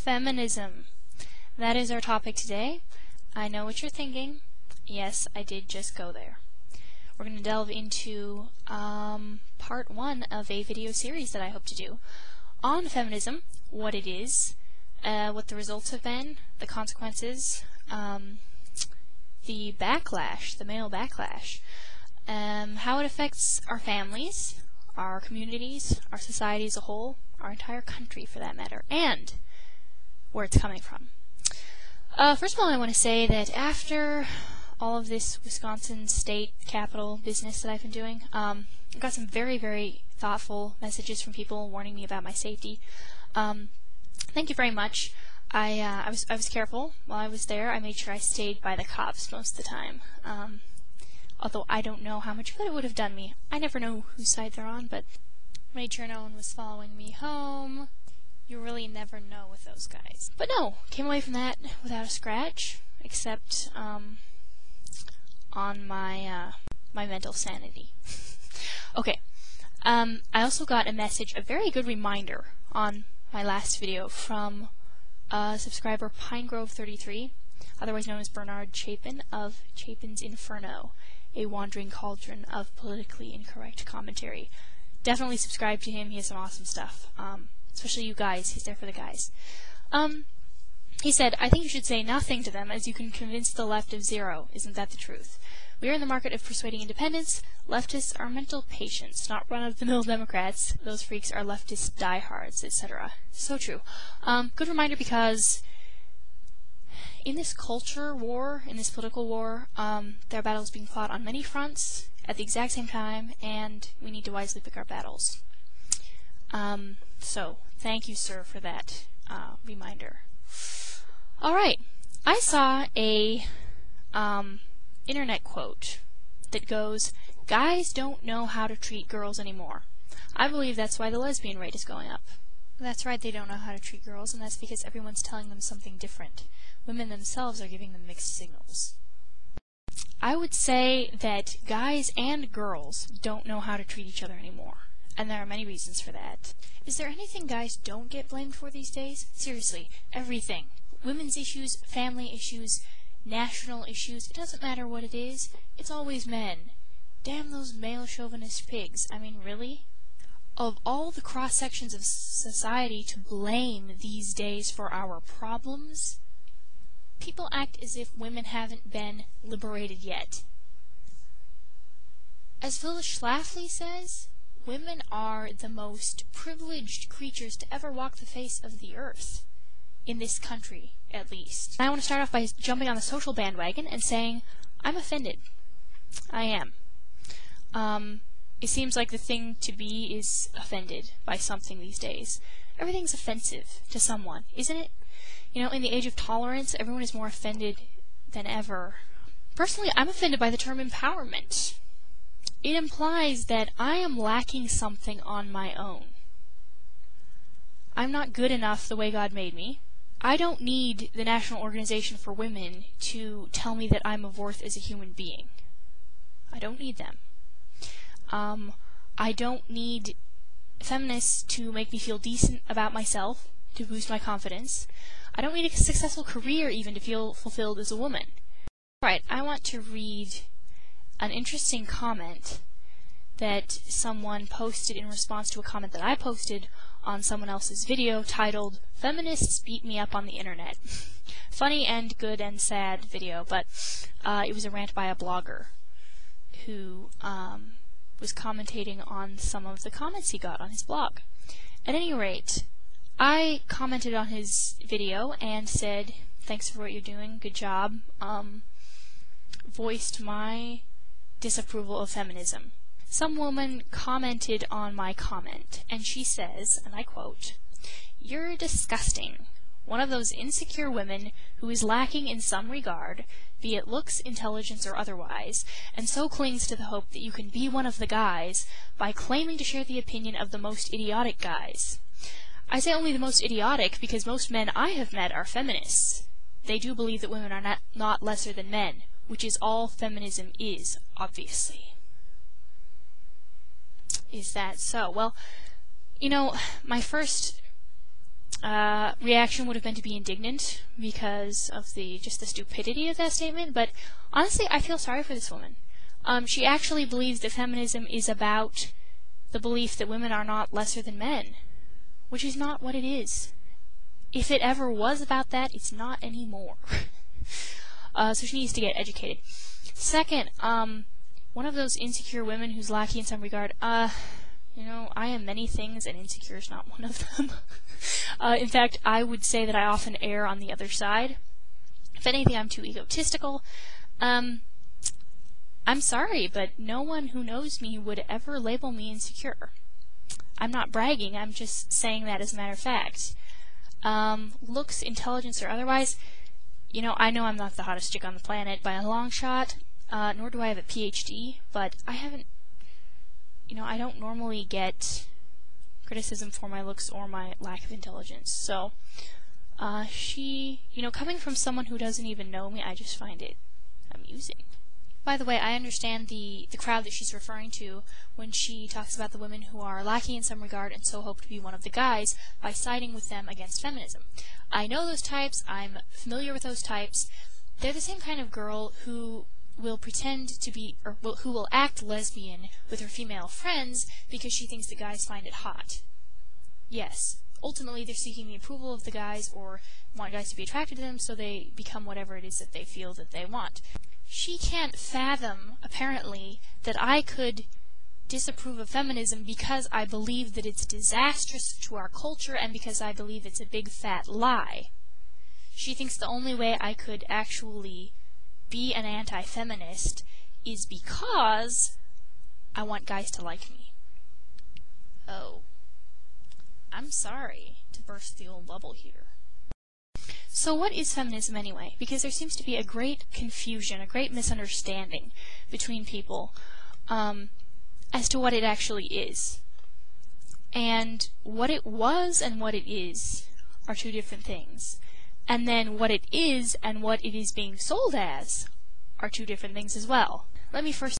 Feminism. That is our topic today. I know what you're thinking. Yes, I did just go there. We're going to delve into part 1 of a video series that I hope to do on feminism, what it is, what the results have been, the consequences, the backlash, the male backlash, how it affects our families, our communities, our society as a whole, our entire country for that matter, and where it's coming from. First of all, I want to say that after all of this Wisconsin state capitol business that I've been doing, I got some very, very thoughtful messages from people warning me about my safety. Thank you very much. I was careful while I was there. I made sure I stayed by the cops most of the time. Although I don't know how much good it would have done me. I never know whose side they're on, but made sure no one was following me home. You really never know with those guys. But no, came away from that without a scratch, except on my my mental sanity. Okay. I also got a message, a very good reminder on my last video from subscriber Pinegrove33, otherwise known as Bernard Chapin of Chapin's Inferno, a wandering cauldron of politically incorrect commentary. Definitely subscribe to him. He has some awesome stuff. Especially you guys. He's there for the guys. He said, I think you should say nothing to them as you can convince the left of zero. Isn't that the truth? We are in the market of persuading independents. Leftists are mental patients, not run-of-the-mill Democrats. Those freaks are leftist diehards, etc. So true. Good reminder because in this culture war, in this political war, there are battles being fought on many fronts at the exact same time, and we need to wisely pick our battles. So, thank you, sir, for that reminder. Alright, I saw a internet quote that goes, guys don't know how to treat girls anymore. I believe that's why the lesbian rate is going up. That's right, they don't know how to treat girls, and that's because everyone's telling them something different. Women themselves are giving them mixed signals. I would say that guys and girls don't know how to treat each other anymore, and there are many reasons for that. Is there anything guys don't get blamed for these days? Seriously, everything. Women's issues, family issues, national issues, it doesn't matter what it is, it's always men. Damn those male chauvinist pigs. I mean, really? Of all the cross-sections of society to blame these days for our problems, people act as if women haven't been liberated yet. As Phyllis Schlafly says, women are the most privileged creatures to ever walk the face of the earth. In this country, at least. I want to start off by jumping on the social bandwagon and saying, I'm offended. I am. It seems like the thing to be is offended by something these days. Everything's offensive to someone, isn't it? You know, in the age of tolerance, everyone is more offended than ever. Personally, I'm offended by the term empowerment. It implies that I am lacking something on my own. I'm not good enough the way God made me. I don't need the National Organization for Women to tell me that I'm of worth as a human being. I don't need them. I don't need feminists to make me feel decent about myself, to boost my confidence. I don't need a successful career even to feel fulfilled as a woman. Alright, I want to read an interesting comment that someone posted in response to a comment that I posted on someone else's video titled, Feminists Beat Me Up on the Internet. Funny and good and sad video, but it was a rant by a blogger who was commentating on some of the comments he got on his blog. At any rate, I commented on his video and said, thanks for what you're doing, good job, voiced my disapproval of feminism. Some woman commented on my comment, and she says, and I quote, "You're disgusting. One of those insecure women who is lacking in some regard, be it looks, intelligence, or otherwise, and so clings to the hope that you can be one of the guys by claiming to share the opinion of the most idiotic guys. I say only the most idiotic because most men I have met are feminists. They do believe that women are not lesser than men, which is all feminism is, obviously." Is that so? Well, you know, my first reaction would have been to be indignant because of just the stupidity of that statement, but honestly, I feel sorry for this woman. She actually believes that feminism is about the belief that women are not lesser than men, which is not what it is. If it ever was about that, it's not anymore. So she needs to get educated. Second, one of those insecure women who's lacking in some regard, I am many things and insecure is not one of them. In fact, I would say that I often err on the other side. If anything, I'm too egotistical. I'm sorry, but no one who knows me would ever label me insecure. I'm not bragging, I'm just saying that as a matter of fact. Looks, intelligence, or otherwise, I know I'm not the hottest chick on the planet by a long shot, nor do I have a PhD, but I don't normally get criticism for my looks or my lack of intelligence. So, coming from someone who doesn't even know me, I just find it amusing. By the way, I understand the crowd that she's referring to when she talks about the women who are lacking in some regard and so hope to be one of the guys by siding with them against feminism. I know those types, I'm familiar with those types. They're the same kind of girl who will pretend to be, who will act lesbian with her female friends because she thinks the guys find it hot. Yes, ultimately they're seeking the approval of the guys or want guys to be attracted to them, so they become whatever it is that they feel that they want. She can't fathom, apparently, that I could disapprove of feminism because I believe that it's disastrous to our culture and because I believe it's a big fat lie. She thinks the only way I could actually be an anti-feminist is because I want guys to like me. Oh. I'm sorry to burst the old bubble here. So what is feminism anyway? Because there seems to be a great confusion, a great misunderstanding between people as to what it actually is. And what it was and what it is are two different things. And then what it is and what it is being sold as are two different things as well. Let me first